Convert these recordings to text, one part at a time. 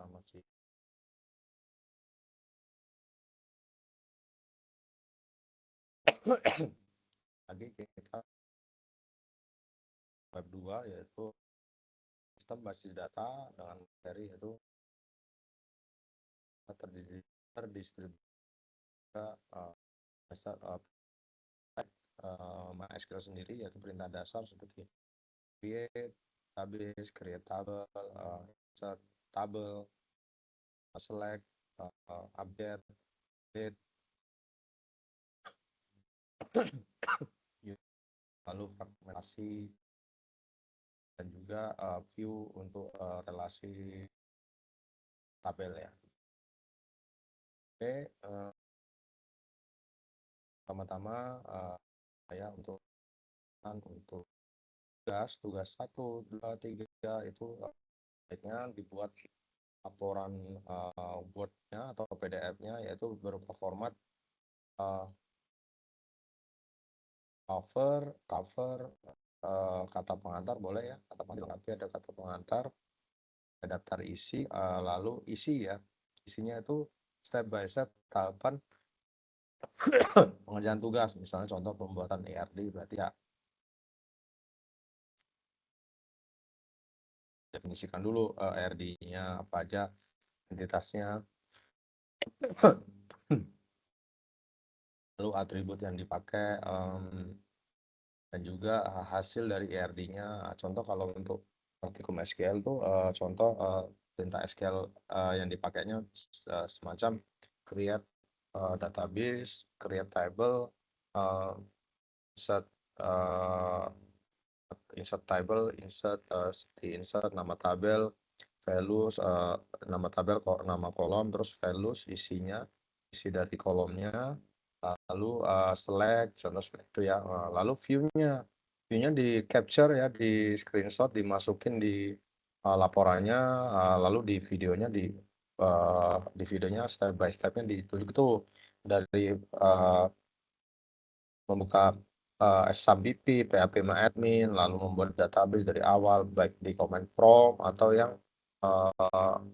Selamat sih. Tadi kita web 2 yaitu sistem basis data dengan materi yaitu terdistribusi dasar MySQL sendiri, yaitu perintah dasar seperti create, database, create table, insert table, select, update, date, lalu fragmentasi, dan juga view untuk relasi tabel ya. Oke, pertama-tama saya untuk tugas 1, 2, 3 itu baiknya dibuat laporan Word-nya atau PDF-nya, yaitu berupa format cover, kata pengantar boleh ya, kata pengantar, ada kata pengantar, ada daftar isi, lalu isi ya, isinya itu step by step tahapan pengerjaan tugas. Misalnya contoh pembuatan ERD, berarti ya definisikan dulu ERD-nya apa aja, entitasnya, lalu atribut yang dipakai, dan juga hasil dari ERD-nya. Contoh kalau untuk praktikum SQL tuh contoh perintah SQL yang dipakainya semacam create database, create table, insert insert table, insert nama tabel, values, nama tabel, nama kolom, terus values isinya, isi dari kolomnya, lalu select, contoh seperti itu ya. Lalu view-nya di capture ya, di screenshot, dimasukin di laporannya, lalu di videonya step by step-nya ditunjuk tuh, dari membuka SAMBP, PHP MyAdmin, lalu membuat database dari awal, baik di command prompt atau yang apa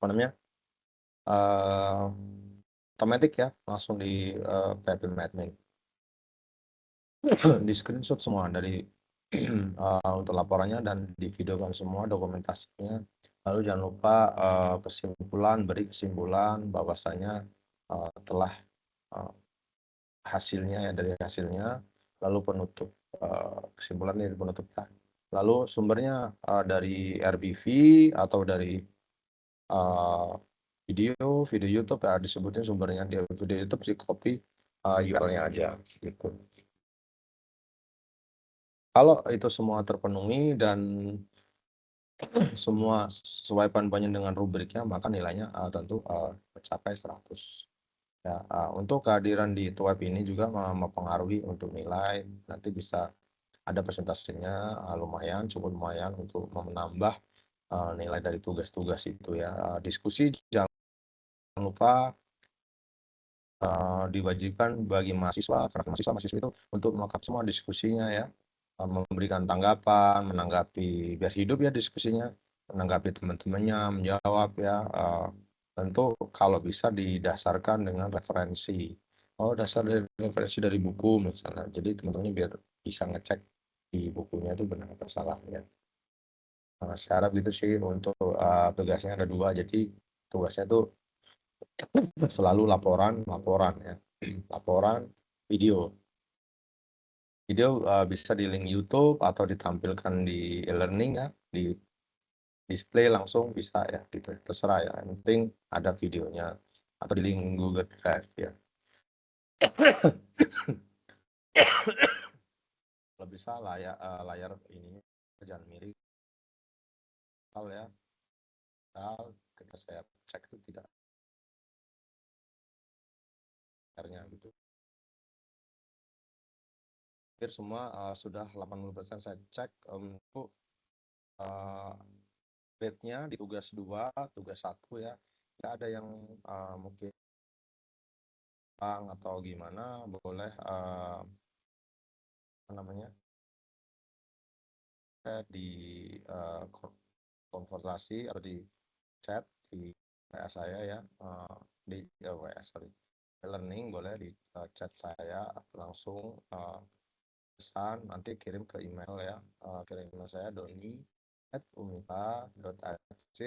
namanya, otomatis ya, langsung di PHP MyAdmin. Di screenshot semua dari untuk laporannya, dan di videokan semua dokumentasinya. Lalu jangan lupa beri kesimpulan bahwasanya telah hasilnya ya, dari hasilnya, lalu penutup, kesimpulan ini penutup ya. Lalu sumbernya dari RBV atau dari video YouTube ya, disebutnya sumbernya di video YouTube, si copy URL-nya aja gitu. Kalau itu semua terpenuhi dan semua sesuai poin-poinnya dengan rubriknya, maka nilainya tentu mencapai 100. Ya, untuk kehadiran di web ini juga mempengaruhi untuk nilai. Nanti bisa ada presentasinya, cukup lumayan untuk menambah nilai dari tugas-tugas itu ya. Diskusi jangan lupa diwajibkan bagi mahasiswa, karena mahasiswa itu untuk melengkapi semua diskusinya ya, memberikan tanggapan, menanggapi, biar hidup ya diskusinya, menanggapi teman-temannya, menjawab ya. Tentu kalau bisa didasarkan dengan referensi. Dasar dari referensi dari buku misalnya, jadi teman-temannya biar bisa ngecek di bukunya itu benar atau salah ya. Saya harap gitu sih. Untuk tugasnya ada 2, jadi tugasnya itu selalu laporan ya, laporan video bisa di link YouTube atau ditampilkan di e-learning ya, di display langsung bisa ya, gitu terserah ya, yang penting ada videonya, atau di link Google Drive ya. Kalau bisa layar ini jangan miring ya, ketika saya cek itu tidak layarnya gitu. Hampir semua sudah 80% saya cek. Untuk grade-nya di tugas 2, tugas 1 ya, tidak ada yang mungkin atau gimana, boleh apa namanya, di konfrontasi atau chat di WA saya ya, di WA sorry, learning boleh di chat saya langsung, pesan nanti kirim ke email ya, kirim email saya doni@umita.ac.id.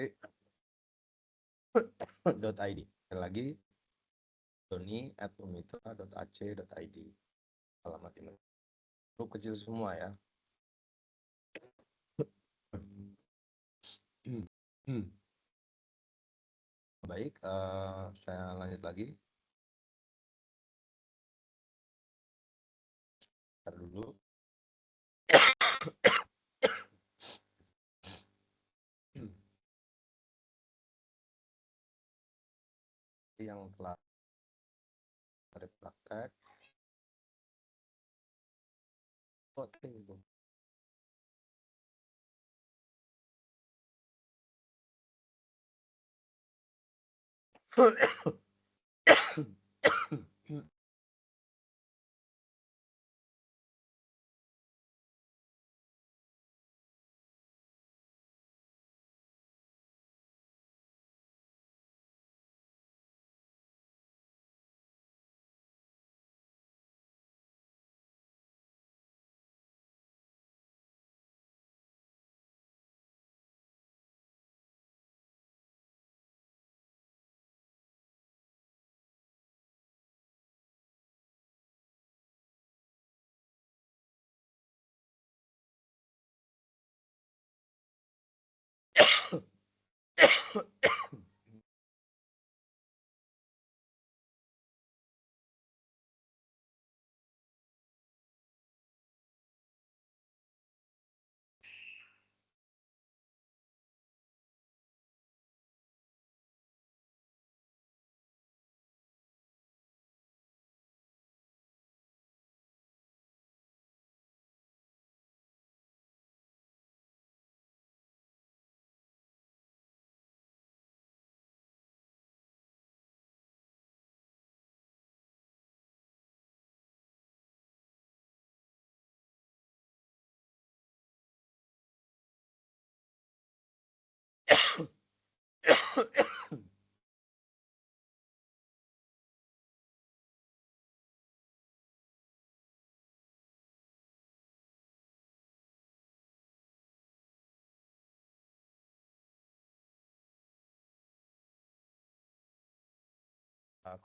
Sekali lagi doni@umita.ac.id, alamat email. Huruf kecil semua ya. Baik, saya lanjut lagi. Ntar dulu. Yang telah terpraktek. Voting.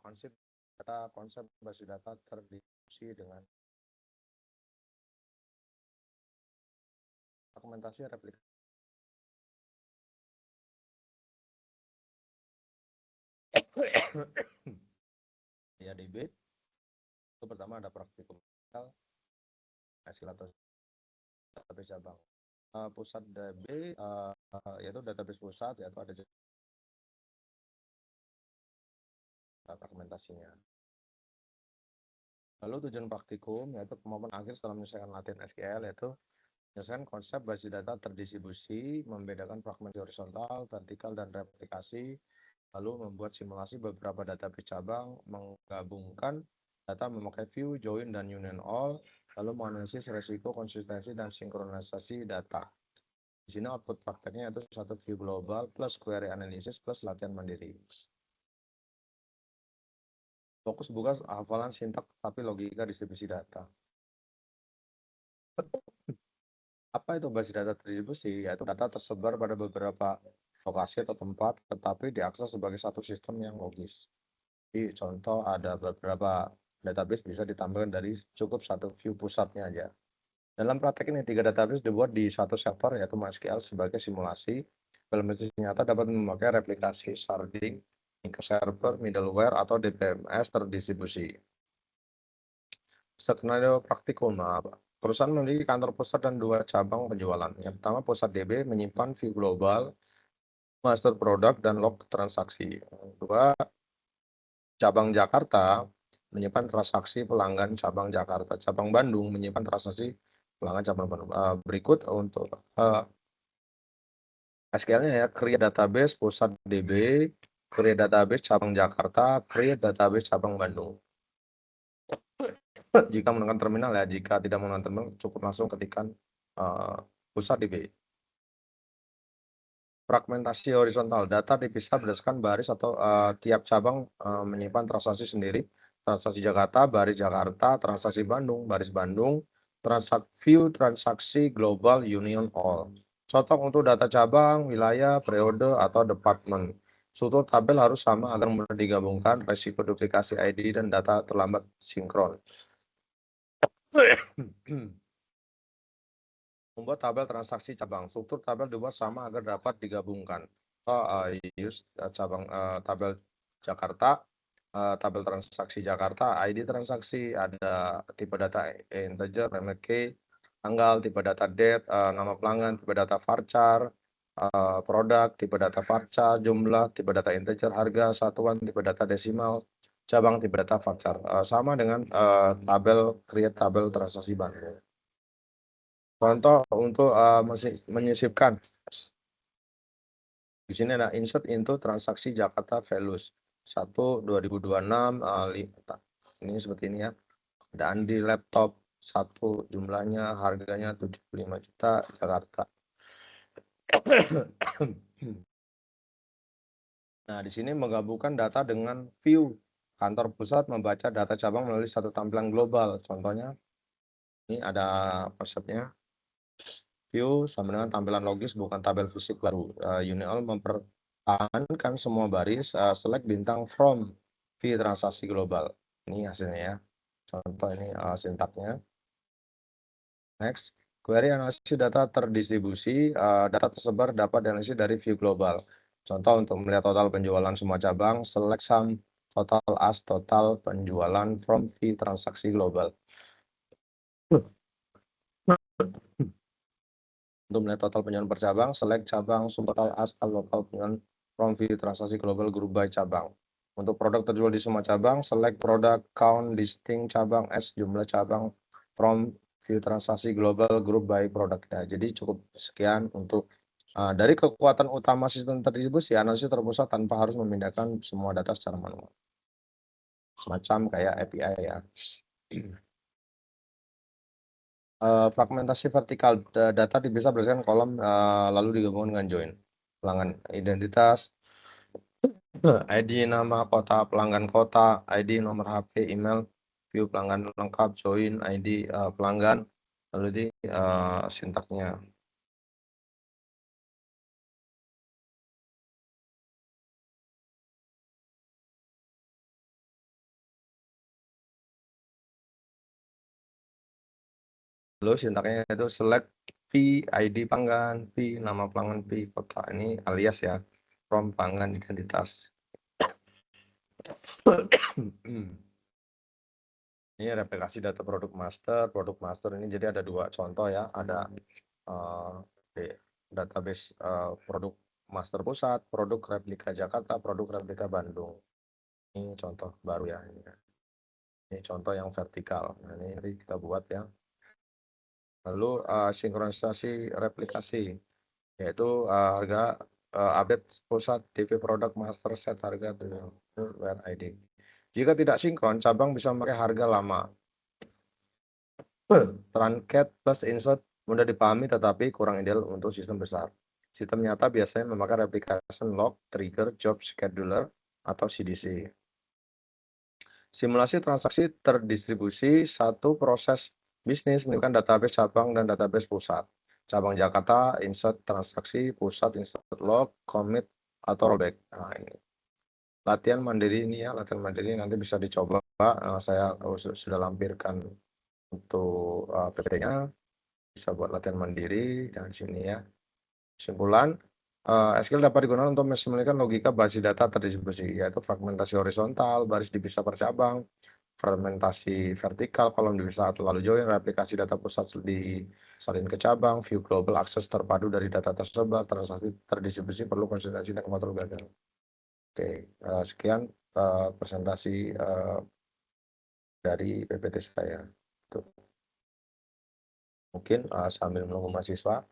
Konsep basis data terdiskusi dengan fragmentasi replikasi. Ya, DB itu pertama ada praktikum hasil atau database cabang. Pusat DB yaitu database pusat, yaitu ada fragmentasinya. Lalu tujuan praktikum yaitu kemampuan akhir setelah menyelesaikan latihan SQL, yaitu menyelesaikan konsep basis data terdistribusi, membedakan fragmentasi horizontal, vertikal, dan replikasi, lalu membuat simulasi beberapa database cabang, menggabungkan data memakai view, join, dan union all, lalu menganalisis resiko, konsistensi, dan sinkronisasi data. Di sini output prakteknya itu satu view global plus query analysis plus latihan mandiri. Fokus bukan hafalan sintak tapi logika distribusi data. Apa itu basis data terdistribusi? Yaitu data tersebar pada beberapa lokasi atau tempat, tetapi diakses sebagai satu sistem yang logis. Jadi contoh ada beberapa database bisa ditampilkan dari cukup satu view pusatnya aja. Dalam praktek ini, 3 database dibuat di satu server, yaitu MySQL sebagai simulasi. Dalam bisnis nyata dapat memakai replikasi, sharding, ke server, middleware, atau DBMS terdistribusi. Skenario praktikum, perusahaan memiliki kantor pusat dan 2 cabang penjualan. Yang pertama, pusat DB menyimpan view global, master product, dan log transaksi. Kedua, cabang Jakarta menyimpan transaksi pelanggan cabang Jakarta. Cabang Bandung menyimpan transaksi pelanggan cabang Bandung. Berikut untuk SQL-nya ya, create database pusat DB, create database cabang Jakarta, create database cabang Bandung. Jika menggunakan terminal ya, jika tidak menggunakan terminal cukup langsung ketikkan pusat DB. fragmentasi horizontal. Data dipisah berdasarkan baris atau tiap cabang menyimpan transaksi sendiri. Transaksi Jakarta, baris Jakarta, transaksi Bandung, baris Bandung, view transaksi global union all. Contoh untuk data cabang, wilayah, periode, atau departemen. Struktur tabel harus sama agar mudah digabungkan, resiko duplikasi ID dan data terlambat sinkron. Membuat tabel transaksi cabang. Struktur tabel dibuat sama agar dapat digabungkan. Cabang tabel Jakarta, tabel transaksi Jakarta, ID transaksi, ada tipe data integer, remote key, tanggal, tipe data date, nama pelanggan, tipe data varchar, produk, tipe data varchar, jumlah, tipe data integer, harga, satuan, tipe data desimal, cabang, tipe data varchar. Sama dengan tabel create tabel transaksi Bandung. Contoh untuk menyisipkan. Di sini ada insert into transaksi Jakarta values 1/2026 ini seperti ini ya. Dan di laptop 1 jumlahnya harganya 75 juta Jakarta. Nah, di sini menggabungkan data dengan view. Kantor pusat membaca data cabang melalui satu tampilan global. Contohnya ini ada konsepnya. View sama dengan tampilan logis bukan tabel fisik baru. Unial mempertahankan semua baris, select bintang from view transaksi global. Ini hasilnya ya. Contoh ini sintaknya. Next, query analisis data terdistribusi, data tersebar dapat dianalisis dari view global. Contoh untuk melihat total penjualan semua cabang, select sum total as total penjualan from view transaksi global. Untuk melihat total penjualan per cabang, select cabang sum total as total penjualan from view transaksi global group by cabang. Untuk produk terjual di semua cabang, select product count listing cabang as jumlah cabang from view transaksi global group by produknya. Jadi cukup sekian untuk dari kekuatan utama sistem terdistribusi, analisis terpusat tanpa harus memindahkan semua data secara manual. Semacam kayak API ya. Fragmentasi vertikal data bisa berdasarkan kolom lalu digabungkan dengan join. Pelanggan identitas, ID nama kota, pelanggan kota, ID nomor HP, email, view pelanggan lengkap, join, ID pelanggan, lalu di sintaknya. Lalu sintaknya itu select P, ID pelanggan, P, nama pelanggan, P, kota. Ini alias ya, from pelanggan identitas. Ini replikasi data produk master ini jadi ada dua contoh ya, ada database produk master pusat, produk replika Jakarta, produk replika Bandung. Ini contoh baru ya, ini contoh yang vertikal. Nah, ini nanti kita buat ya. Lalu sinkronisasi replikasi, yaitu harga update pusat DP produk master set harga where ID. Jika tidak sinkron, cabang bisa memakai harga lama. Truncat plus insert mudah dipahami tetapi kurang ideal untuk sistem besar. Sistem nyata biasanya memakai replication log, trigger, job scheduler, atau CDC. Simulasi transaksi terdistribusi satu proses bisnis menggunakan database cabang dan database pusat. Cabang Jakarta, insert transaksi, pusat, insert log, commit, atau rollback. Nah, ini. Latihan mandiri ini ya, latihan mandiri nanti bisa dicoba. Saya sudah lampirkan untuk PPT-nya. Bisa buat latihan mandiri dan sini ya. Kesimpulan, SQL dapat digunakan untuk memiliki logika basis data terdistribusi, yaitu fragmentasi horizontal, baris dipisah per cabang, fragmentasi vertikal, kolom dipisah atau lalu join, replikasi data pusat disalin ke cabang, view global, akses terpadu dari data tersebar, transaksi terdistribusi perlu konsistensi dan kontrol gagal. Oke, sekian presentasi dari PPT saya. Tuh. Mungkin sambil menunggu mahasiswa,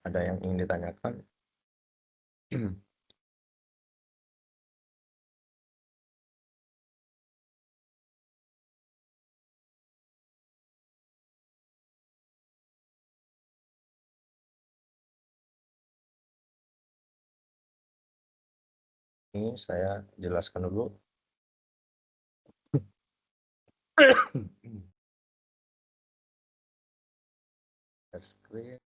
ada yang ingin ditanyakan? Ini saya jelaskan dulu. Share screen.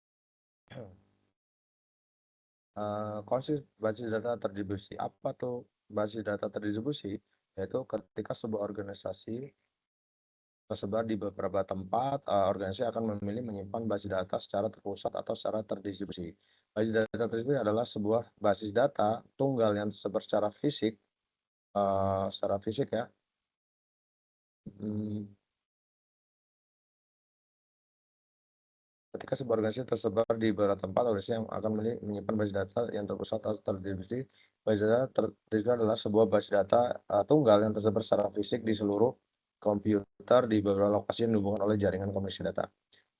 Konsep basis data terdistribusi. Apa tuh basis data terdistribusi? Yaitu ketika sebuah organisasi tersebar di beberapa tempat, organisasi akan memilih menyimpan basis data secara terpusat atau secara terdistribusi. Basis data terdistribusi adalah sebuah basis data tunggal yang tersebar secara fisik ya. Hmm, Ketika sebuah organisasi tersebar di beberapa tempat, organisasi yang akan menyimpan basis data yang terpusat atau terdistribusi. Basis data terdistribusi adalah sebuah basis data tunggal yang tersebar secara fisik di seluruh komputer di beberapa lokasi yang dihubungkan oleh jaringan komunikasi data.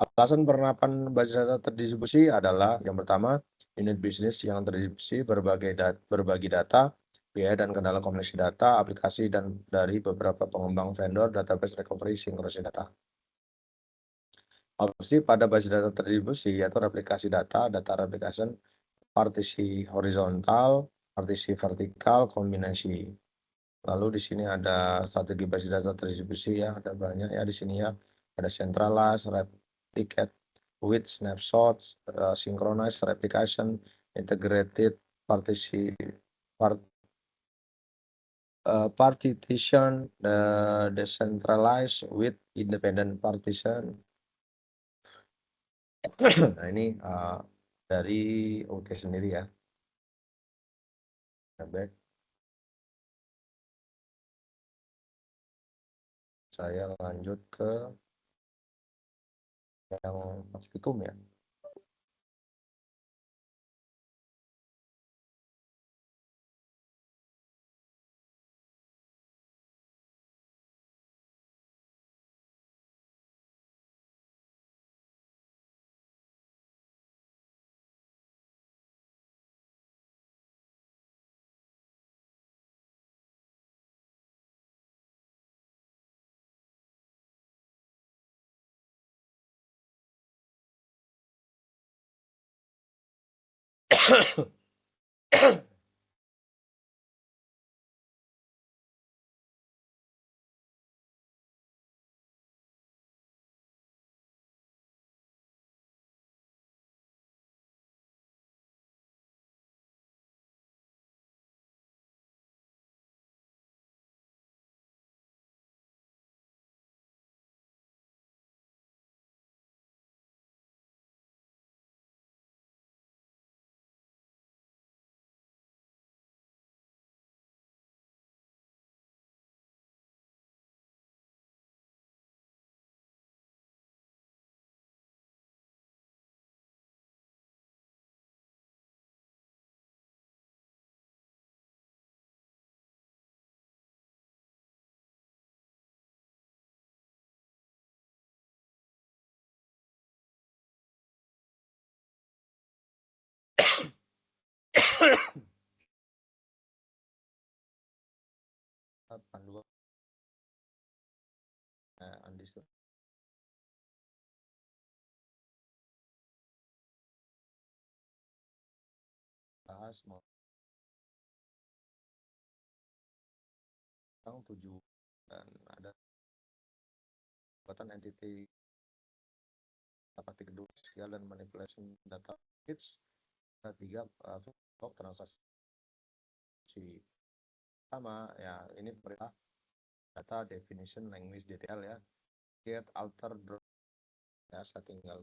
Alasan penerapan basis data terdistribusi adalah yang pertama, unit bisnis yang terdistribusi berbagi data, biaya dan kendala komunikasi data, aplikasi dan dari beberapa pengembang vendor database recovery sinkronisasi data. Opsi pada basis data terdistribusi yaitu replikasi data, data replication, partisi horizontal, partisi vertikal, kombinasi. Lalu di sini ada strategi basis data terdistribusi ya, ada banyak ya di sini ya. Ada centralized, replicate, with snapshots, synchronized, replication, integrated, partisi, part, partition, decentralized, with independent partition. Nah ini dari OT sendiri ya. Baik, saya lanjut ke yang praktikum ya. Panduan Andi bahas mau tentang tujuh dan ada kekuatan entity dapat kedua skill dan manipulation data kits. Tiga transaksi sama ya, ini perintah data definition language detail ya, get alter drop ya, saya tinggal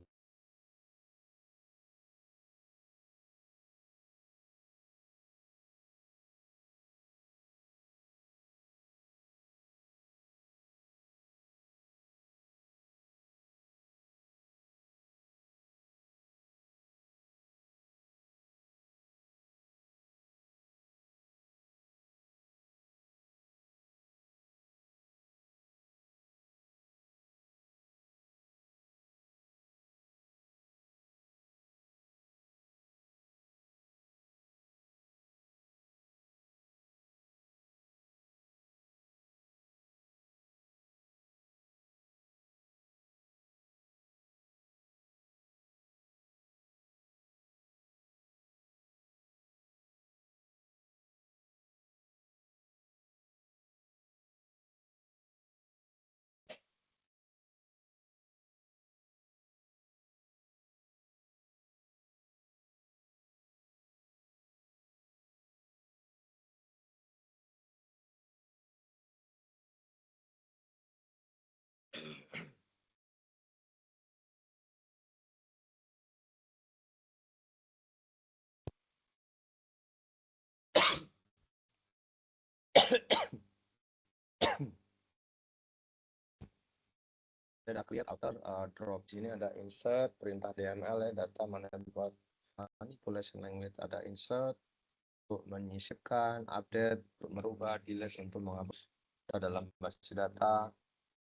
Ada create outer drop. Sini ada insert, perintah DML ya, data mana buat manipulation language, ada insert untuk menyisipkan, update, untuk merubah, delete untuk menghapus dalam base data,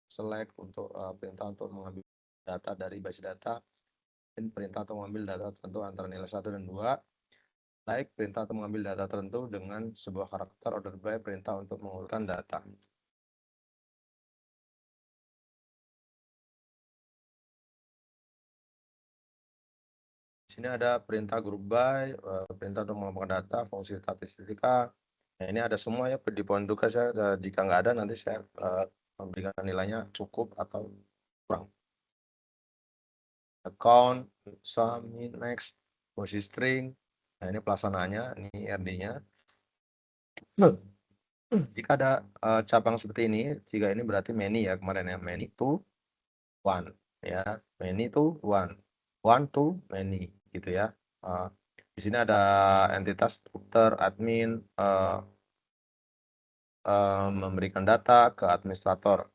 select untuk perintah untuk mengambil data dari base data, dan perintah untuk mengambil data tertentu antara nilai 1 dan 2, like perintah untuk mengambil data tertentu dengan sebuah karakter order by perintah untuk mengurutkan data. Sini ada perintah group by, perintah untuk mengelompokkan data, fungsi statistika. Nah, ini ada semua ya di poin tugas ya. Jika nggak ada nanti saya memberikan nilainya cukup atau kurang. Account, sum, next, fungsi string. Nah, ini pelaksanaannya, ini RD-nya. Jika ada cabang seperti ini, jika ini berarti many ya kemarin ya, many to one ya, many to one to many gitu ya. Di sini ada entitas dokter, admin, memberikan data ke administrator.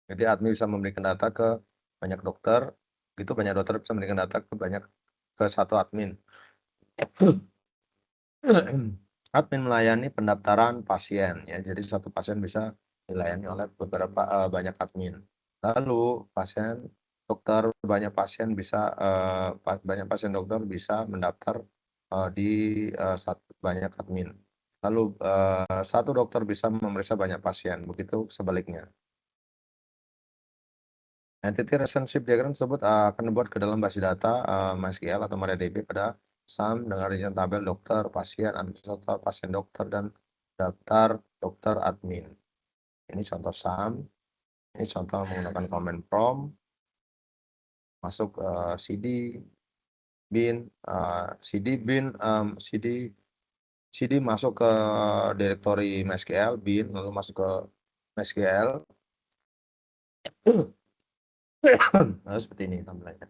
Jadi admin bisa memberikan data ke banyak dokter, gitu banyak dokter bisa memberikan data ke satu admin. Admin melayani pendaftaran pasien ya, jadi satu pasien bisa dilayani oleh beberapa banyak admin. Lalu banyak pasien dokter bisa mendaftar di banyak admin. Lalu satu dokter bisa memeriksa banyak pasien, begitu sebaliknya. Entity relationship diagram tersebut akan dibuat ke dalam base data MySQL atau MariaDB pada SAM dengan rincian tabel dokter, pasien, administrator, pasien dokter, dan daftar dokter admin. Ini contoh SAM. Ini contoh menggunakan command prompt. Masuk cd bin cd masuk ke direktori MySQL bin, lalu masuk ke MySQL. Nah, seperti ini tampilannya.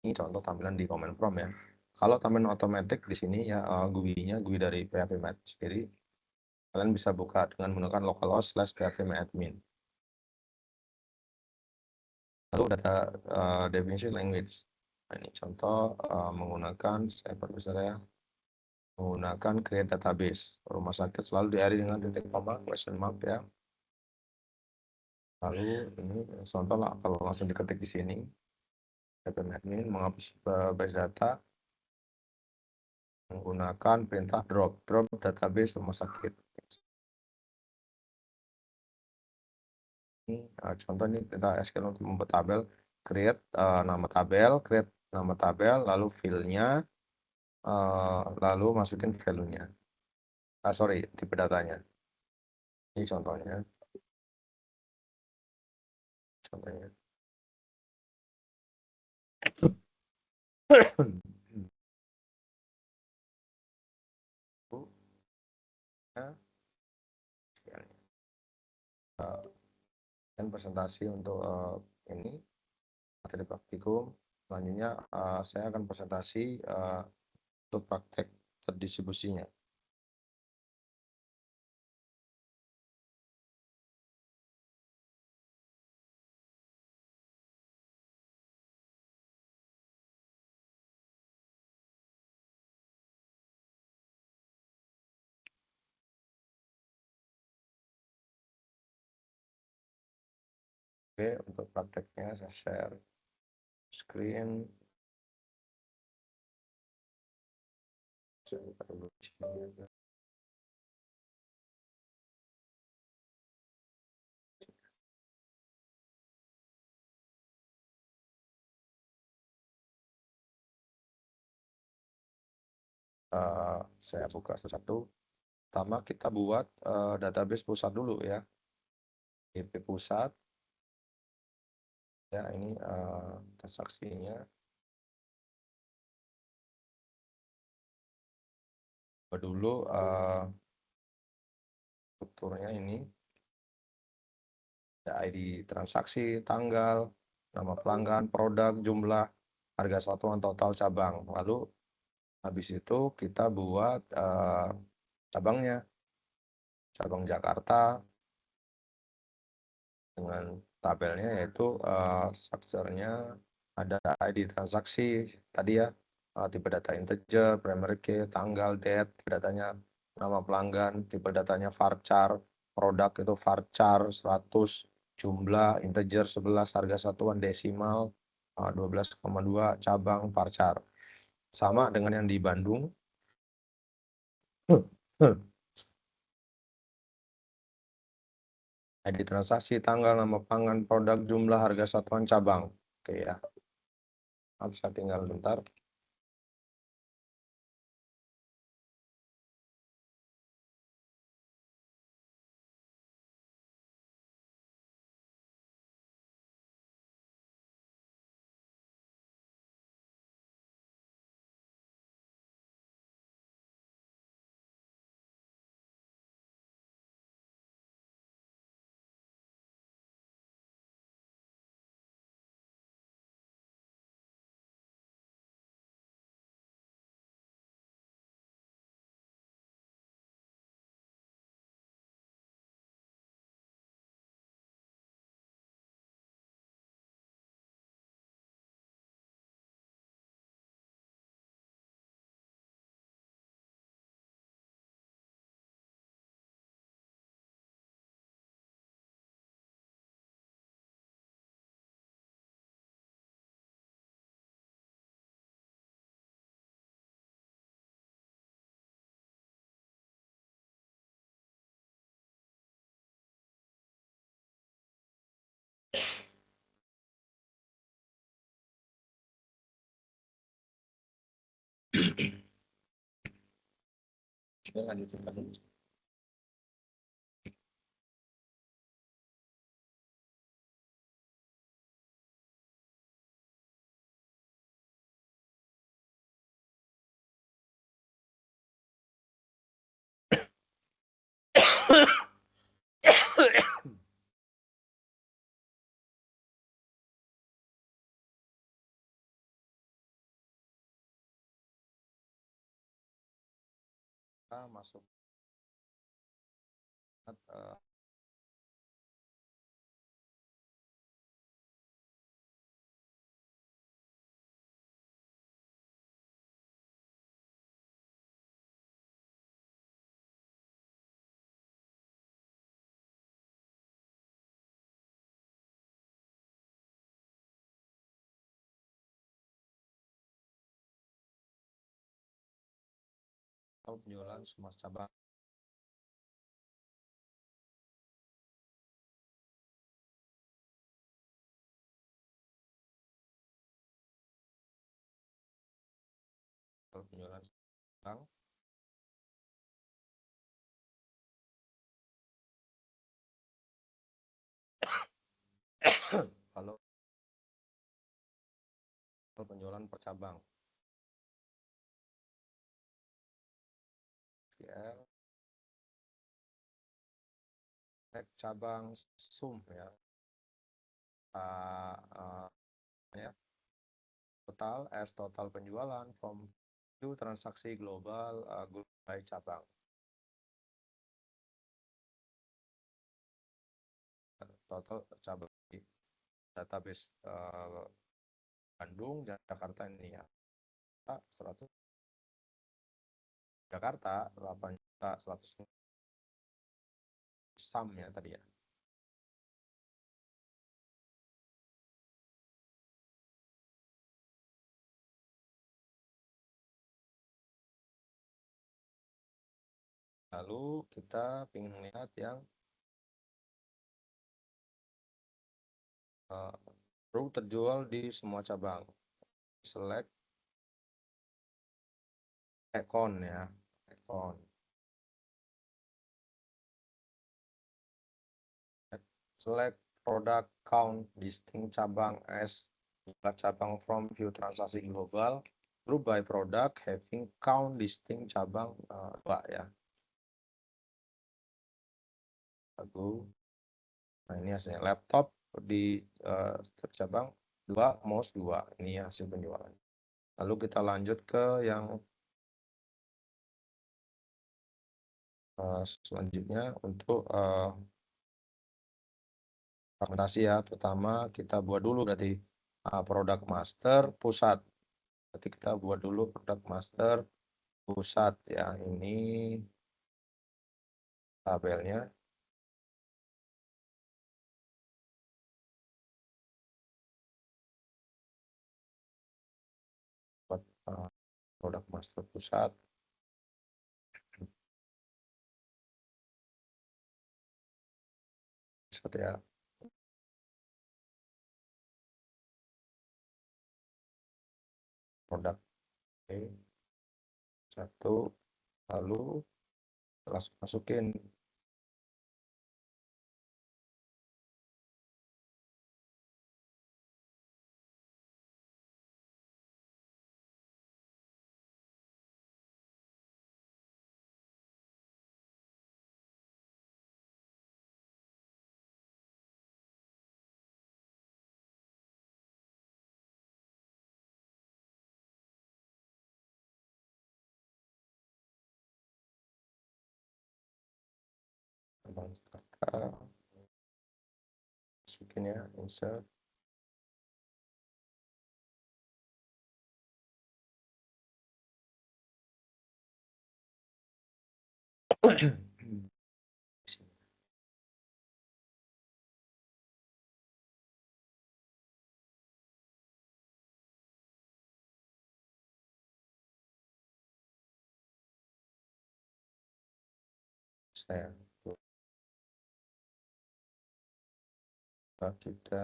Ini contoh tampilan di command prompt ya. Kalau tampilan otomatis di sini ya GUI-nya GUI dari PHP sendiri. Kalian bisa buka dengan menggunakan localhost/phpMyAdmin. Lalu data definisi language. Nah, ini contoh menggunakan saya menggunakan create database. Rumah sakit selalu diakhiri dengan titik koma question mark ya. Lalu ini contoh lah kalau langsung diketik di sini. phpMyAdmin menghapus base data menggunakan perintah drop database rumah sakit. Ini contoh ini perintah SQL untuk membuat tabel, create nama tabel, lalu field-nya, lalu masukin value-nya. Tipe datanya. Ini contohnya. Dan presentasi untuk ini materi praktikum. Selanjutnya saya akan presentasi untuk praktek terdistribusinya. Oke, untuk prakteknya saya share screen. Saya buka dulu di sini. Saya buka satu. Pertama kita buat database pusat dulu ya. IP pusat. Ya, ini transaksinya. Dulu strukturnya ini. Ya, ID transaksi, tanggal, nama pelanggan, produk, jumlah, harga satuan total cabang. Lalu habis itu kita buat cabangnya. Cabang Jakarta dengan tabelnya yaitu strukturnya ada ID transaksi tadi ya, tipe data integer, primary key, tanggal, date, tipe datanya nama pelanggan, tipe datanya varchar, produk itu varchar 100, jumlah integer 11, harga satuan desimal 12,2, cabang varchar. Sama dengan yang di Bandung. ID transaksi, tanggal, nama pelanggan, produk, jumlah, harga satuan, cabang. Oke ya. Bisa tinggal bentar. Kita lanjutin lagi. Kita masuk penjualan semua cabang. Penjualan cabang. Kalau penjualan per cabang. Cabang sum ya. Ya. Total total penjualan from itu transaksi global by cabang. Total cabang database Bandung, Jakarta ini ya. 100 Jakarta 8 juta 100 sum ya tadi ya. Lalu kita ingin lihat yang baru terjual di semua cabang. Select account ya, account. Select product count listing cabang as cabang from view transaksi global. Group by product having count listing cabang 2 ya. Lalu, nah ini hasilnya laptop di cabang 2, mouse 2. Ini hasil penjualan. Lalu kita lanjut ke yang Selanjutnya untuk fragmentasi ya, pertama kita buat dulu berarti produk master pusat. Berarti kita buat dulu produk master pusat ya, ini tabelnya. Buat produk master pusat. Pusat ya. Produk satu, lalu langsung masukin masukin ya, insert. Saya kita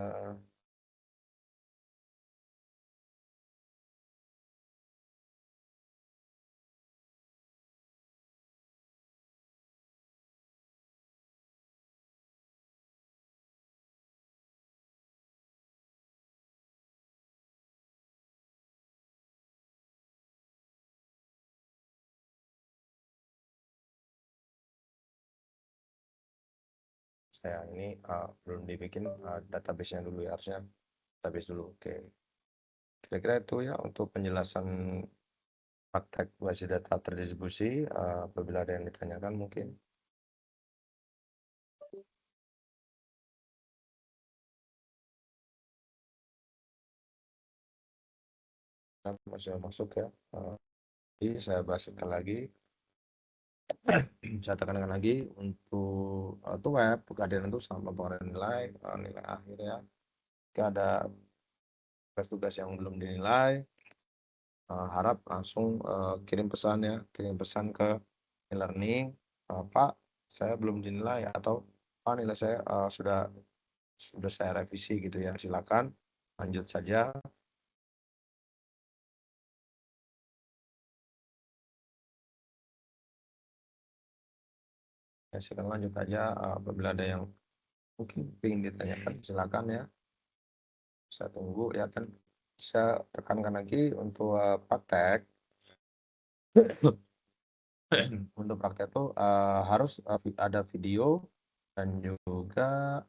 ini belum dibikin database-nya dulu ya, harusnya database dulu. Oke, kira-kira itu ya untuk penjelasan praktek basis data terdistribusi. Apabila ada yang ditanyakan mungkin. Masih masuk ya. Jadi saya bahaskan lagi. Saya tekankan lagi untuk itu web keadilan itu sama pengadilan nilai, nilai akhir ya. Jika ada tugas yang belum dinilai, harap langsung kirim pesan ya, kirim pesan ke e-learning, Pak, saya belum dinilai, atau Pak, nilai saya sudah saya revisi gitu ya, silakan lanjut saja. Ya, silakan lanjut aja. Apabila ada yang mungkin ingin ditanyakan, silakan ya. Saya tunggu ya kan. Saya tekankan lagi untuk praktek. Untuk praktek itu harus ada video dan juga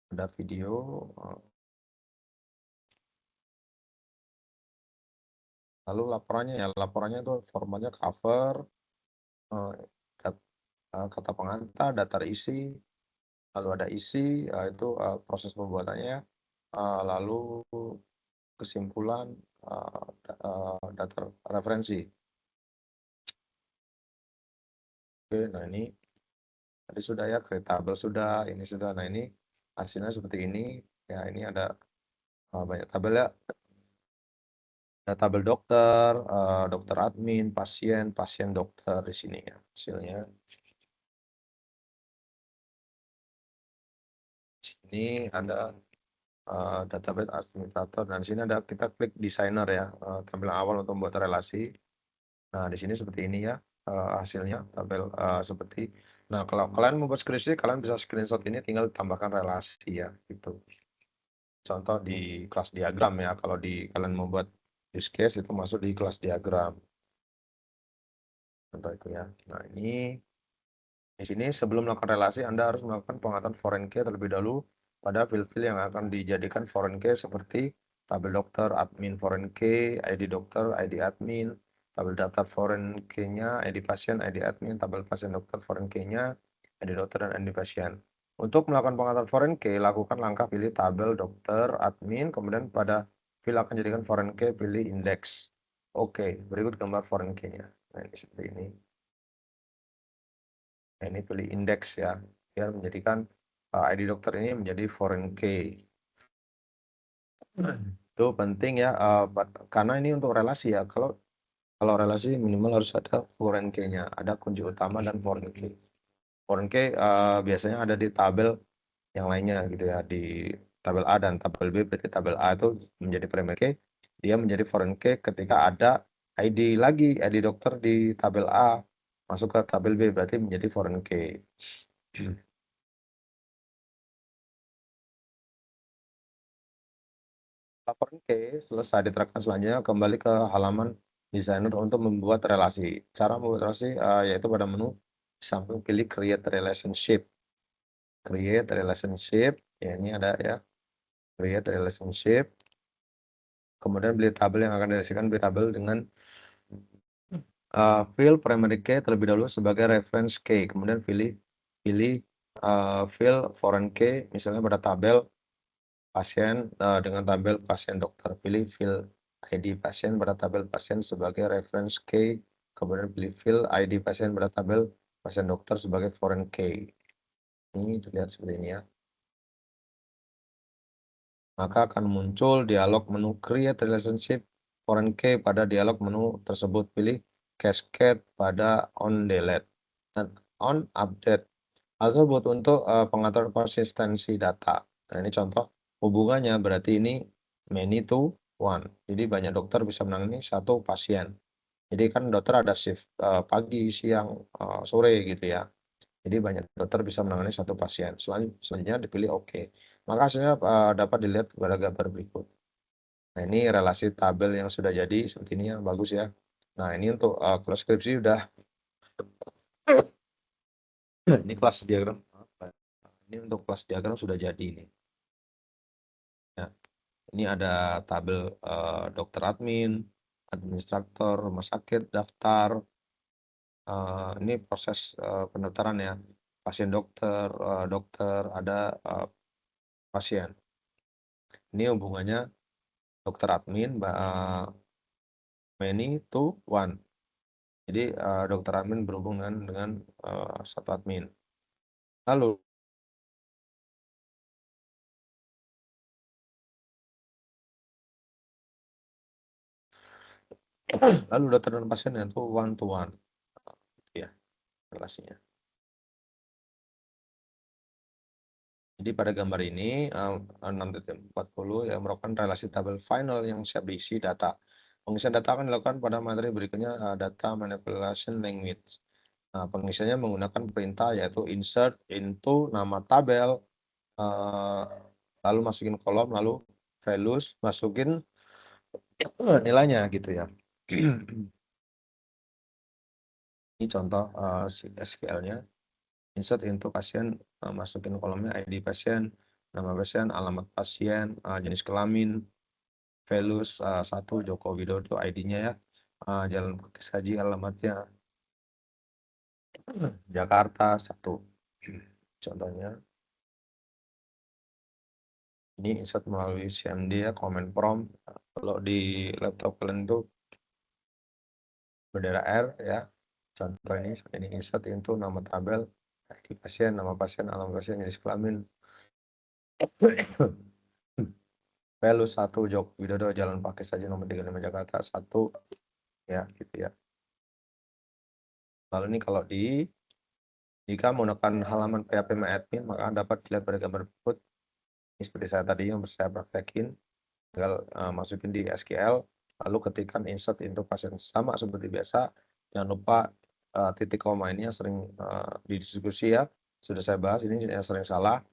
ada video. Lalu laporannya itu formatnya cover, eh, kata pengantar, data isi, lalu ada isi, itu proses pembuatannya, lalu kesimpulan, data referensi. Oke, nah ini tadi sudah ya, create tabel sudah, ini sudah. Nah ini hasilnya seperti ini. Ya ini ada banyak tabel ya. Ada tabel dokter, dokter admin, pasien dokter di sini ya hasilnya. Sini ada database administrator, dan di sini ada kita klik designer ya, tampilan awal untuk membuat relasi. Nah di sini seperti ini ya hasilnya tabel seperti. Nah kalau kalian membuat screenshot, kalian bisa screenshot ini, tinggal tambahkan relasi ya gitu. Contoh di kelas diagram ya, kalau kalian membuat use case itu masuk di kelas diagram. Contoh itu ya. Nah ini di sini sebelum melakukan relasi, Anda harus melakukan pengangkatan foreign key terlebih dahulu pada field-field yang akan dijadikan foreign key seperti tabel dokter, admin foreign key, ID dokter, ID admin, tabel data foreign key-nya, ID pasien, ID admin, tabel pasien dokter foreign key-nya, ID dokter dan ID pasien. Untuk melakukan pengaturan foreign key, lakukan langkah pilih tabel dokter admin, kemudian pada field akan jadikan foreign key, pilih index. Oke, berikut gambar foreign key-nya. Nah, ini seperti ini. Nah, ini pilih index ya, biar menjadikan ID dokter ini menjadi foreign key. Itu penting ya, karena ini untuk relasi ya. Kalau relasi minimal harus ada foreign key-nya, ada kunci utama dan foreign key. Foreign key biasanya ada di tabel yang lainnya gitu ya, di tabel A dan tabel B. Berarti tabel A itu menjadi primary key, dia menjadi foreign key ketika ada ID lagi, ID dokter di tabel A masuk ke tabel B, berarti menjadi foreign key. Foreign key selesai, diterapkan selanjutnya kembali ke halaman designer untuk membuat relasi. Cara membuat relasi yaitu pada menu samping pilih create relationship. Create relationship, ya ini ada ya, create relationship. Kemudian pilih tabel yang akan direlasikan, pilih tabel dengan field primary key terlebih dahulu sebagai reference key. Kemudian pilih field foreign key, misalnya pada tabel pasien dengan tabel pasien dokter. Pilih field ID pasien pada tabel pasien sebagai reference key. Kemudian pilih field ID pasien pada tabel pasien dokter sebagai foreign key. Ini terlihat seperti ini ya. Maka akan muncul dialog menu create relationship foreign key. Pada dialog menu tersebut pilih cascade pada on delete dan on update. Hal tersebut untuk pengaturan konsistensi data. Nah, ini contoh hubungannya, berarti ini many to one. Jadi banyak dokter bisa menangani satu pasien. Jadi kan dokter ada shift pagi, siang, sore gitu ya. Jadi banyak dokter bisa menangani satu pasien. Selanjutnya dipilih oke. Maka hasilnya dapat dilihat pada gambar berikut. Nah, ini relasi tabel yang sudah jadi seperti ini ya, bagus ya. Nah, ini untuk kelas skripsi udah. Ini kelas diagram. Ini untuk kelas diagram sudah jadi ini. Ya. Ini ada tabel dokter admin, administrator, rumah sakit, daftar. Ini proses pendaftaran ya. Pasien dokter, dokter, ada pasien. Ini hubungannya dokter admin many to one. Jadi dokter admin berhubungan dengan satu admin. Lalu dokter dan pasien itu one to one. Ya, relasinya. Jadi pada gambar ini 6.40 yang merupakan relasi tabel final yang siap diisi data. Pengisian data akan dilakukan pada materi berikutnya, data manipulation language. Nah, pengisiannya menggunakan perintah yaitu insert into nama tabel, lalu masukin kolom, lalu values, masukin nilainya gitu ya. Ini contoh SQL-nya. Insert into pasien, masukin kolomnya ID pasien, nama pasien, alamat pasien, jenis kelamin, values 1 Joko Widodo ID-nya ya, Jalan Bukit Haji alamatnya Jakarta 1. Contohnya ini insert melalui CMD ya, command prompt. Kalau di laptop kalian itu bendera R ya. Contoh ini insert into nama tabel, ID pasien, nama pasien, alamat pasien, jenis kelamin. Value 1 Joko Widodo Jalan Pakis Haji nomor 35 Jakarta 1 ya gitu ya. Lalu ini kalau jika menggunakan halaman PHP MyAdmin, maka dapat dilihat pada gambar berikut. Ini seperti saya tadi yang saya praktekin, tinggal masukin di SQL, lalu ketikkan insert into pasien sama seperti biasa. Jangan lupa titik koma ini yang sering di diskusi ya, sudah saya bahas, ini yang sering salah.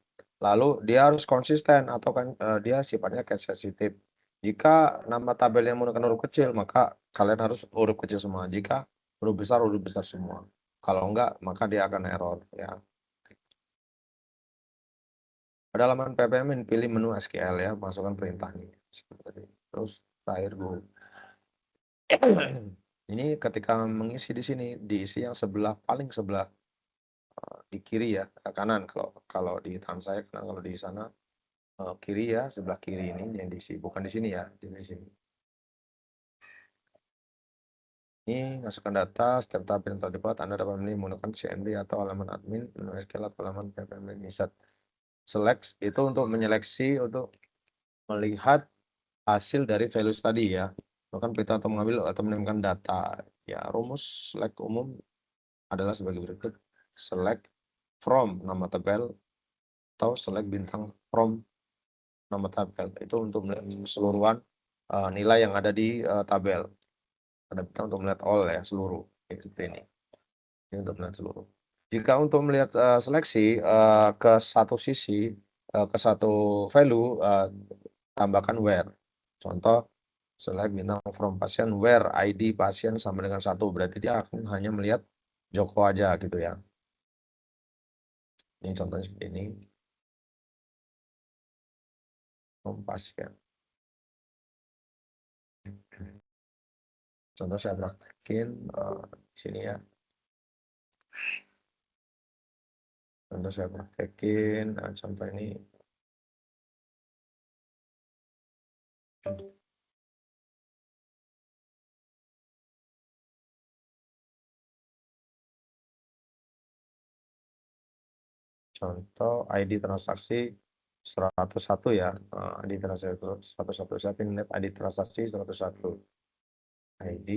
Lalu dia harus konsisten atau kan dia sifatnya case sensitive. Jika nama tabel yang menggunakan huruf kecil, maka kalian harus huruf kecil semua. Jika huruf besar semua. Kalau enggak, maka dia akan error ya. Pada halaman PPM pilih menu SQL ya, masukkan perintahnya. Seperti terus terakhir Go. Ini ketika mengisi di sini, diisi yang paling sebelah di kiri ya, kanan. Kalau di tangan saya, karena kalau di sana kiri ya, sebelah kiri ini yang diisi, bukan di sini ya, di sini. Ini masukkan data, setiap tahap yang telah dibuat, Anda dapat memilih menggunakan CMD atau halaman admin, SQL atau halaman PPM insert. Select itu untuk menyeleksi, untuk melihat hasil dari values tadi ya. Bahkan perintah untuk mengambil atau menemukan data. Ya, rumus select umum adalah sebagai berikut. Select from nama tabel atau select bintang from nama tabel. Itu untuk melihat keseluruhan nilai yang ada di tabel. Ada bintang untuk melihat all ya, seluruh. Itu ini. Ini untuk melihat seluruh. Jika untuk melihat seleksi ke satu sisi, ke satu value, tambahkan where. Contoh, select bintang from pasien where ID pasien sama dengan 1. Berarti dia akan hanya melihat Joko aja gitu ya. Ini contohnya seperti ini. From pasien. Contoh saya praktekin di sini ya. Contoh saya praktekin. Contoh ini. Contoh ID transaksi 101 ya. ID transaksi 101. Saya ingin lihat ID transaksi 101. ID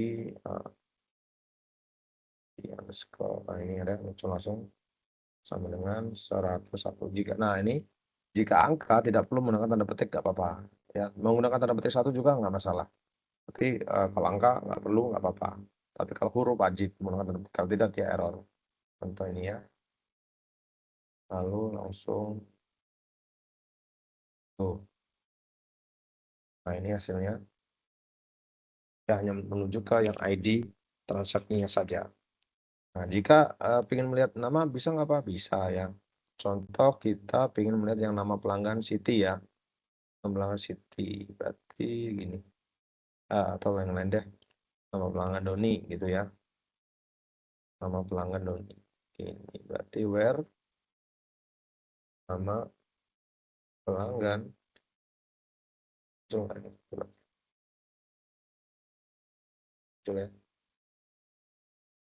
ini ada muncul langsung sama dengan 101. Jika angka tidak perlu menggunakan tanda petik nggak apa-apa ya, menggunakan tanda petik 1 juga nggak masalah, tapi kalau angka nggak perlu nggak apa-apa, tapi kalau huruf wajib menggunakan tanda petik, kalau tidak dia error. Contoh ini ya, lalu langsung tuh. Nah ini hasilnya ya, hanya menuju ke yang ID transaksinya saja. Nah jika ingin melihat nama bisa nggak apa, bisa ya. Contoh kita ingin melihat yang nama pelanggan Siti ya, pelanggan Siti berarti gini, atau yang lain deh, nama pelanggan Doni gitu ya, nama pelanggan Doni ini berarti where nama pelanggan. Coba coba coba ya.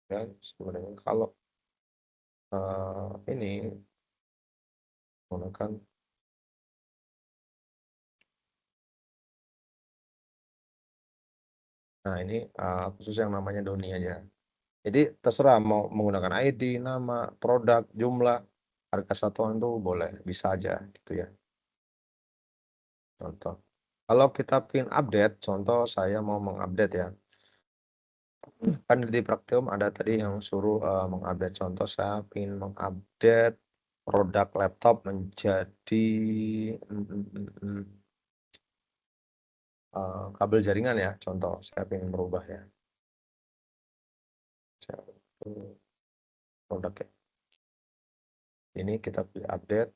Dan sebenarnya kalau ini menggunakan, nah ini khusus yang namanya Doni aja, jadi terserah mau menggunakan ID, nama, produk, jumlah, harga satuan itu boleh, bisa aja gitu ya. Contoh kalau kita pin update, contoh saya mau mengupdate ya, kan di praktikum ada tadi yang suruh mengupdate. Contoh saya ingin mengupdate produk laptop menjadi kabel jaringan ya. Contoh saya ingin merubah ya. Produk ya. Ini kita pilih update.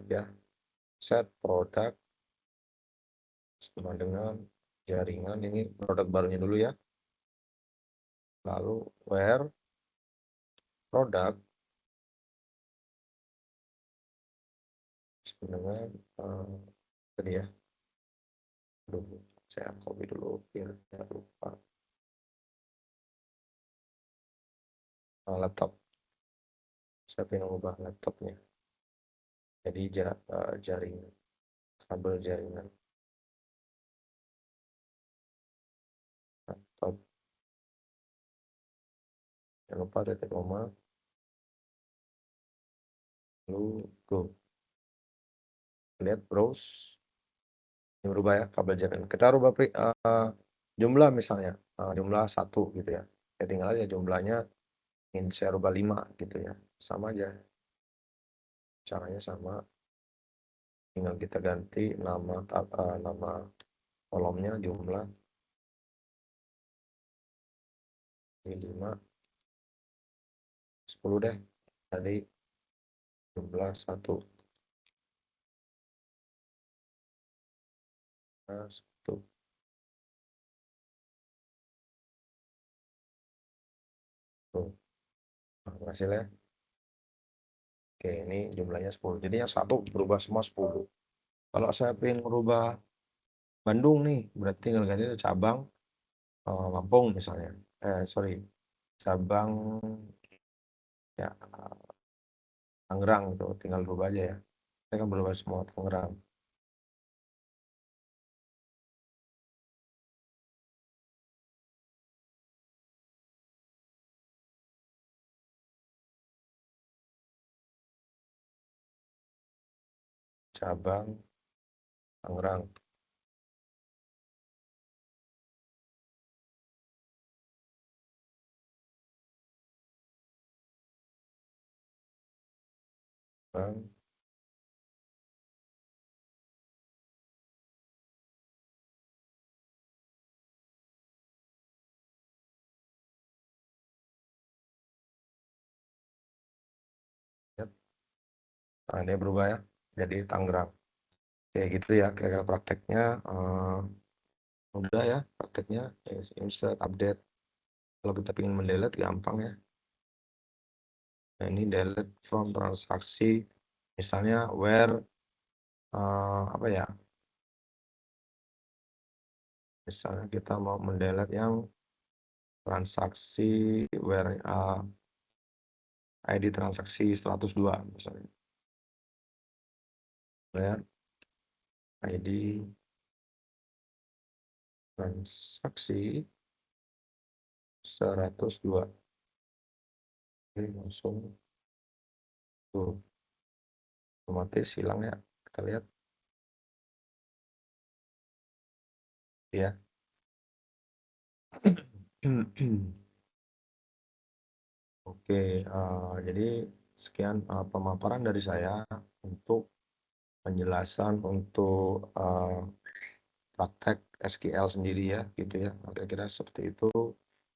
Ya. Set produk sama dengan jaringan. Ini produk barunya dulu ya. Lalu where produk dengan tadi ya. Dulu saya copy dulu biar saya lupa. Laptop, saya pengen ubah laptopnya jadi jaringan, kabel jaringan laptop. Jangan lupa titik koma, lalu go, lihat browse. Ini berubah ya, kabel jaringan kita rubah jumlah, misalnya jumlah 1 gitu ya, ya tinggal aja jumlahnya ingin saya rubah 5 gitu ya, sama aja caranya, sama tinggal kita ganti nama kolomnya jumlah ini 5 10 deh tadi jumlah 1. 1. Tuh, hasilnya. Oke, ini jumlahnya 10. Jadi yang 1 berubah semua 10. Kalau saya pengen merubah Bandung nih, berarti tinggal ganti cabang Lampung misalnya. Sorry, cabang ya Tangerang itu tinggal berubah aja ya. Saya kan berubah semua Tangerang. Cabang Tangerang. Bang, ya. Nah, ini berubah ya. Jadi Tangerang. Kayak gitu ya, kira-kira prakteknya. Udah ya prakteknya. Insert, update. Kalau kita ingin mendelete gampang ya. Nah, ini delete from transaksi. Misalnya where apa ya? Misalnya kita mau mendelete yang transaksi where ID transaksi 102 misalnya. Where ID transaksi 102. Oke, langsung tuh otomatis hilang ya. Kita lihat ya. Oke, jadi sekian pemaparan dari saya untuk penjelasan untuk praktek SQL sendiri ya, gitu ya. Kira-kira seperti itu.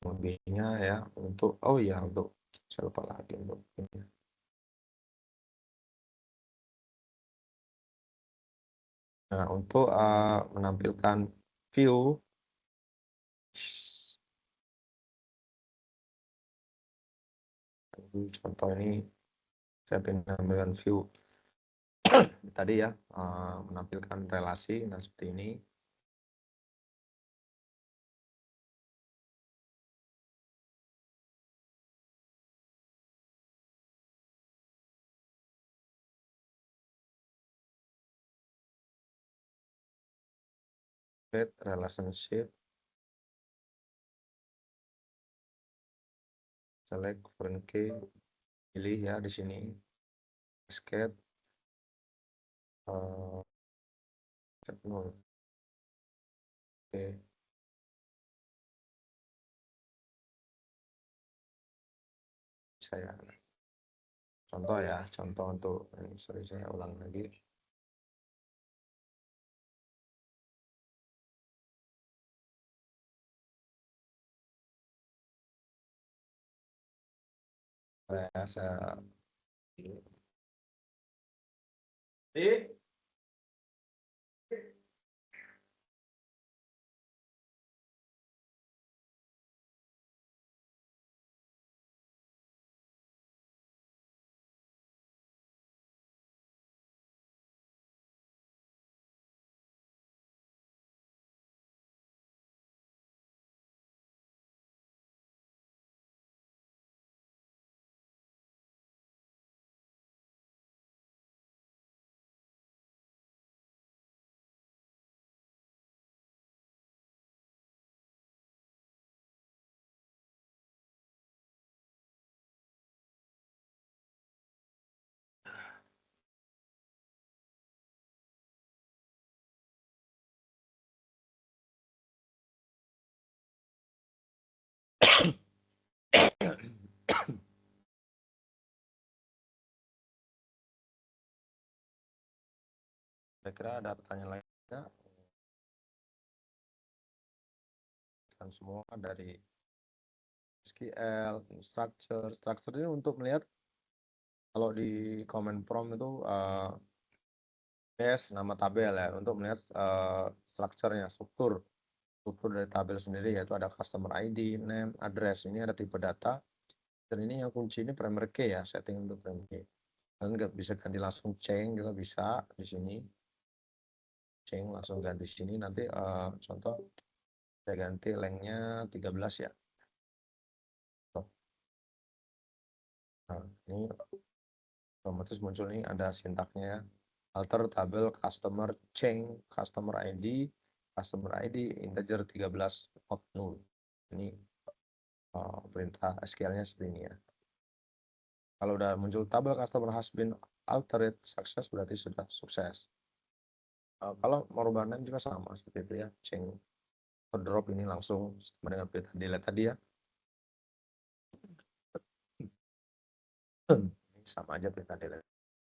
Lebihnya ya untuk, oh ya untuk, saya lupa lagi untuk ini. Nah, untuk menampilkan view, contoh ini saya ingin menampilkan view tadi ya, menampilkan relasi, nah seperti ini. Create relationship, select foreign key, pilih ya di sini, escape, nol. Oke, saya contoh ya, contoh untuk ini, sorry saya ulang lagi. Saya kira ada pertanyaan lainnya, kan semua dari SQL, structure ini untuk melihat Kalau di command prompt itu yes, nama tabel ya untuk melihat strukturnya, struktur dari tabel sendiri, yaitu ada customer ID, name, address. Ini ada tipe data, dan ini yang kunci ini primary key ya, setting untuk primary key. Kalian nggak bisa ganti langsung change juga bisa di sini, change langsung ganti sini. Nanti contoh saya ganti lengthnya 13 ya. Nah, ini otomatis muncul nih ada sintaknya ya. Alter tabel customer change customer ID integer 13 not null. Ini perintah SQL-nya seperti ini ya. Kalau udah muncul tabel customer has been altered success, berarti sudah sukses. Kalau merubah name juga sama seperti itu ya. Change drop ini langsung dengan perintah delete tadi ya. Sama aja perintah delete.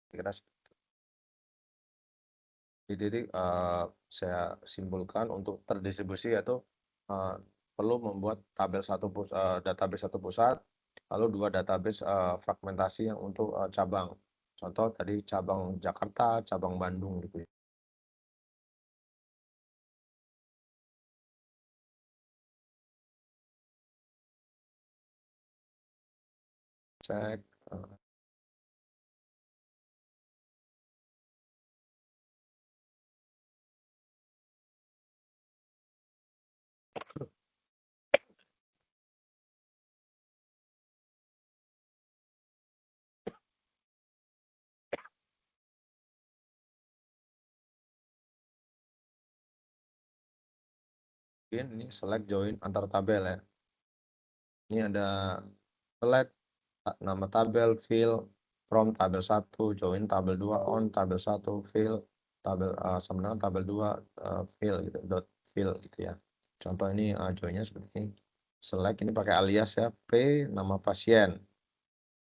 Kira jadi saya simpulkan untuk terdistribusi yaitu perlu membuat tabel database satu pusat, lalu 2 database fragmentasi yang untuk cabang. Contoh tadi cabang Jakarta, cabang Bandung gitu ya. Cek. Ini select join antar tabel ya. Ini ada select nama tabel, fill, from tabel 1, join tabel 2, on tabel 1, fill, tabel sama dengan tabel 2, fill gitu, dot fill gitu ya. Contoh ini joinnya seperti ini. Select ini pakai alias ya, P nama pasien,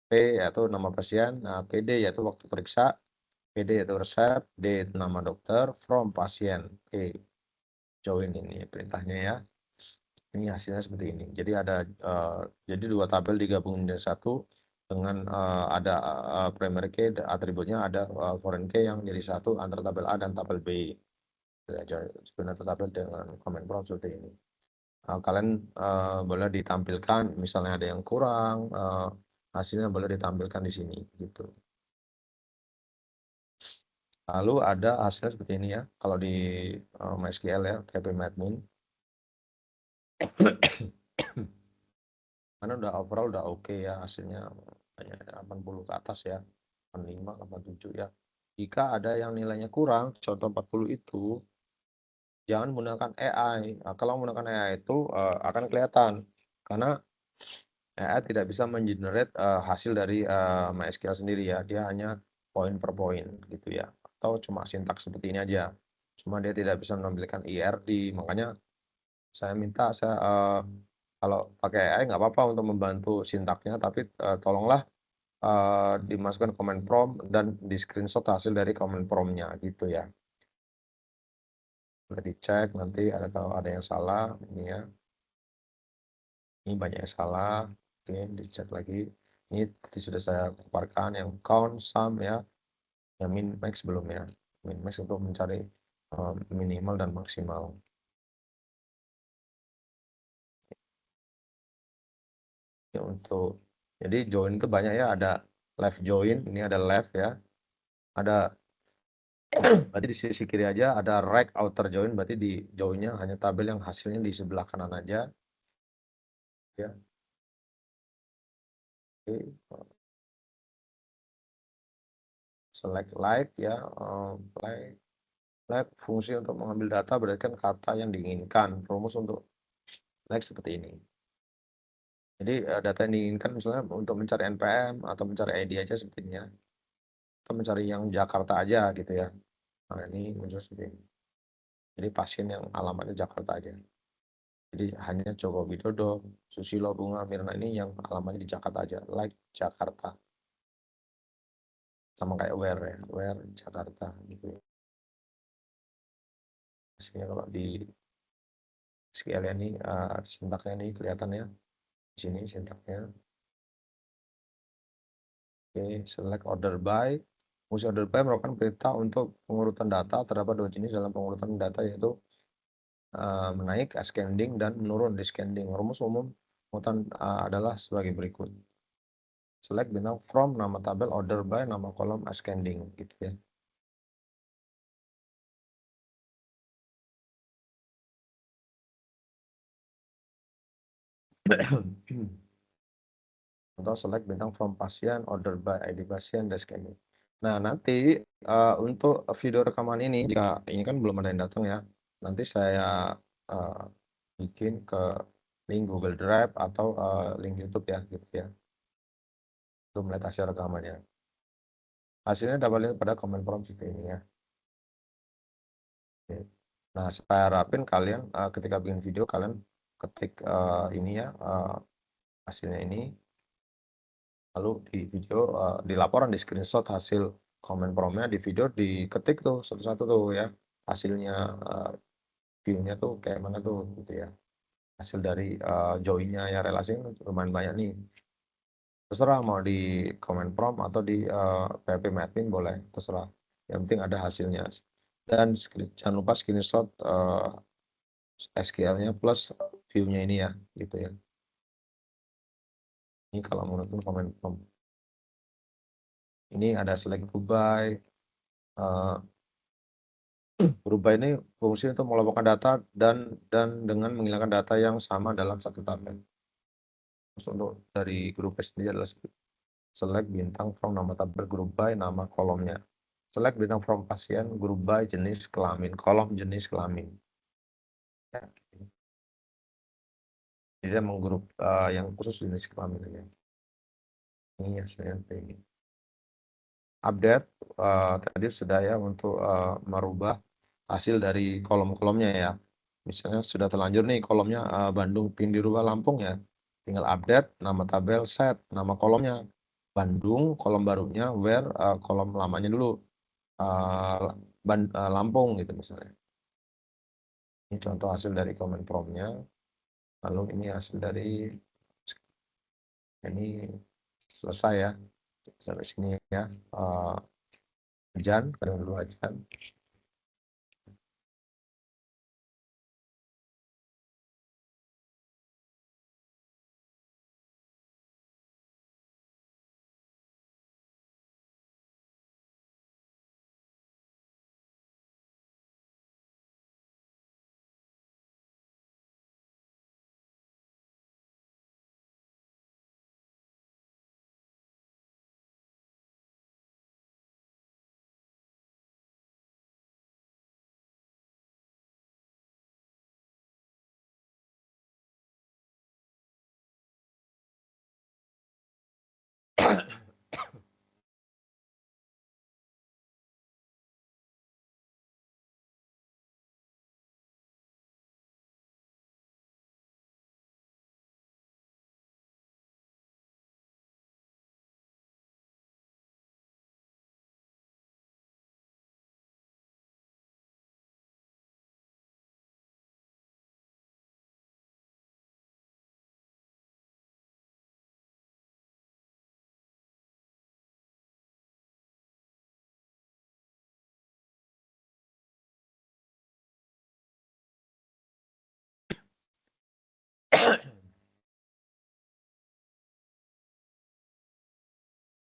P yaitu nama pasien, nah, PD yaitu waktu periksa, PD yaitu resep, D itu nama dokter, from pasien, P join ini perintahnya ya. Ini hasilnya seperti ini. Jadi ada jadi 2 tabel digabung menjadi satu dengan ada primary key atributnya ada foreign key yang jadi satu antara tabel A dan tabel B. Sebenarnya tabel dengan comment prompt seperti ini. Kalian boleh ditampilkan misalnya ada yang kurang hasilnya boleh ditampilkan di sini gitu. Lalu ada hasilnya seperti ini ya. Kalau di MySQL ya, PPMadmin. Karena udah overall udah oke ya hasilnya, hanya 80 ke atas ya, 85, 87 ya. Jika ada yang nilainya kurang, contoh 40 itu, jangan menggunakan AI. Nah, kalau menggunakan AI itu akan kelihatan, karena AI tidak bisa mengenerate hasil dari MySQL sendiri ya, dia hanya poin per poin gitu ya, atau cuma sintaks seperti ini aja. Cuma dia tidak bisa menampilkan IRD, makanya saya minta kalau pakai AI nggak apa-apa untuk membantu sintaknya, tapi tolonglah dimasukkan comment prompt dan di screenshot hasil dari comment prompt-nya gitu ya. Boleh dicek nanti ada kalau ada yang salah ini ya. Ini banyak yang salah. Oke, dicek lagi. Ini tadi sudah saya paparkan yang count, sum ya, yang min max sebelumnya. Min max untuk mencari minimal dan maksimal. Ya, jadi join itu banyak ya, ada left join, ini ada left ya. Ada berarti di sisi kiri aja ada right outer join, berarti di joinnya hanya tabel yang hasilnya di sebelah kanan aja ya. Oke. Select like ya, like fungsi untuk mengambil data berdasarkan kata yang diinginkan, rumus untuk like seperti ini. Jadi data yang diinginkan misalnya untuk mencari NPM atau mencari ID aja sepertinya, atau mencari yang Jakarta aja gitu ya. Nah ini muncul seperti ini. Jadi pasien yang alamatnya Jakarta aja. Jadi hanya Joko Widodo, Susilo, Bunga, Mirna ini yang alamatnya di Jakarta aja, like Jakarta. Sama kayak where ya, where Jakarta gitu ya. Hasilnya kalau di SQL ini sintaknya ini kelihatan ya. Di sini sintaknya. Oke, select order by. Fungsi order by merupakan perintah untuk pengurutan data. Terdapat dua jenis dalam pengurutan data, yaitu menaik ascending dan menurun descending. Rumus umum pengurutan adalah sebagai berikut. Select bintang from, nama tabel, order by, nama kolom, ascending, gitu ya. Contoh select bintang from pasien, order by ID pasien, descending. Nah, nanti untuk video rekaman ini, jika ini kan belum ada yang datang ya, nanti saya uh, bikin ke link Google Drive atau link YouTube ya, gitu ya, untuk melihat hasil rekamannya. Hasilnya dapat lihat pada comment form seperti ini ya. Oke. Nah, saya harapin kalian ketika bikin video, kalian ketik ini ya, hasilnya ini, lalu di video, di laporan, di screenshot hasil comment promnya, di video diketik tuh satu-satu tuh ya, hasilnya, view-nya tuh kayak mana tuh, gitu ya. Hasil dari join-nya ya, relasinya lumayan banyak nih. Terserah mau di comment prompt atau di PHP admin boleh, terserah. Yang penting ada hasilnya. Dan jangan lupa screenshot SQL-nya plus view-nya ini ya, gitu ya. Ini kalau menurut comment prompt. Ini ada select group by. Berubah ini fungsi untuk mengelompokkan data dan dengan menghilangkan data yang sama dalam satu tabel. Terus untuk dari grup B sendiri adalah select bintang from, nama tabel, group by, nama kolomnya. Select bintang from pasien, group by, jenis kelamin, kolom jenis kelamin. Ya, jadi dia menggrup yang khusus jenis kelamin aja. Ini hasilnya seperti ini. Update tadi sudah ya, untuk merubah hasil dari kolom-kolomnya ya. Misalnya sudah terlanjur nih kolomnya Bandung, pin dirubah Lampung ya. Tinggal update, nama tabel, set, nama kolomnya Bandung, kolom barunya where, kolom lamanya dulu Lampung gitu misalnya. Ini contoh hasil dari comment prompt-nya. Lalu ini hasil dari ini selesai ya. Sampai sini ya. Jan, kadang dulu aja.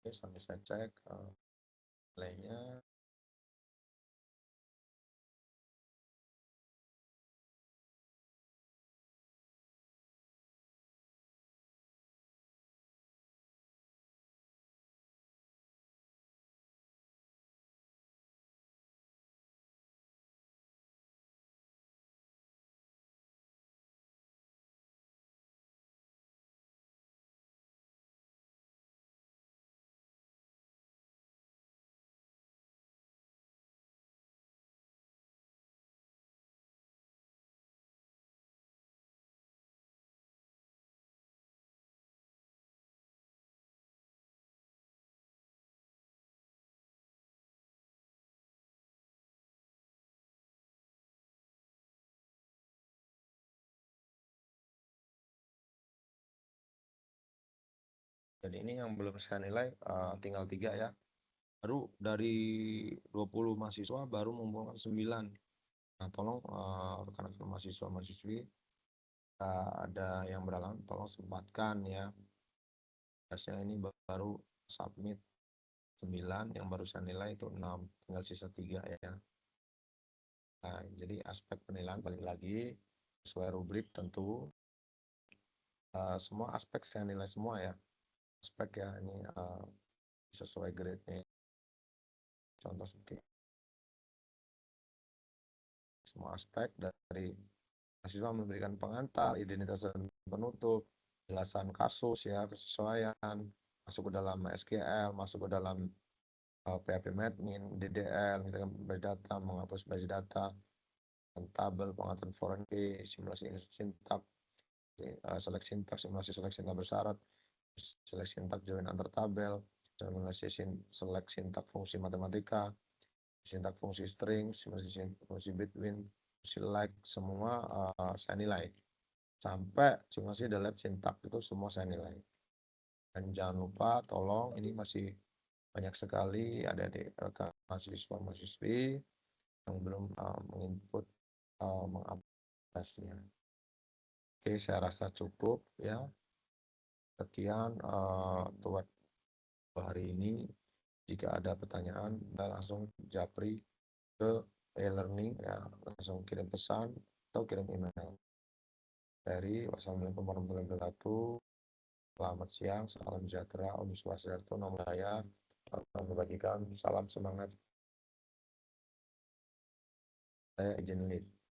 Oke, sambil saya cek nilainya. Jadi ini yang belum saya nilai tinggal 3 ya. Baru dari 20 mahasiswa baru mengumpulkan 9. Nah, tolong rekan-rekan mahasiswa-mahasiswi ada yang berhalangan tolong sempatkan ya. Biasanya ini baru submit 9, yang baru saya nilai itu 6, tinggal sisa 3 ya. Nah, jadi aspek penilaian balik lagi sesuai rubrik tentu. Semua aspek saya nilai semua ya. Aspek ya ini sesuai grade-nya. Contoh seperti semua aspek dari mahasiswa memberikan pengantar, identitas dan penutup, jelasan kasus ya, kesesuaian, masuk ke dalam SQL, masuk ke dalam PHP Admin, DDL, misalkan base data, menghapus base data, tabel, pengaturan foreign key, simulasi sintak, seleksi sintak, simulasi seleksi sintak bersyarat, seleksi sintak join antar tabel, simulasi seleksi sintak fungsi matematika, sintak fungsi string, simulasi fungsi between, fungsi like, semua saya nilai. Sampai simulasi delete sintak itu semua saya nilai. Dan jangan lupa tolong ini masih banyak sekali ada di rekan mahasiswa-mahasiswi yang belum menginput mengupdate-nya. Oke, saya rasa cukup ya. Sekian buat hari ini. Jika ada pertanyaan, langsung japri ke e-learning ya, langsung kirim pesan atau kirim email. Dari wassalamualaikum warahmatullahi wabarakatuh. Selamat siang, salam sejahtera, Om Swastiastu, Namo Buddhaya. Salam kebajikan, salam semangat. Saya izin lead.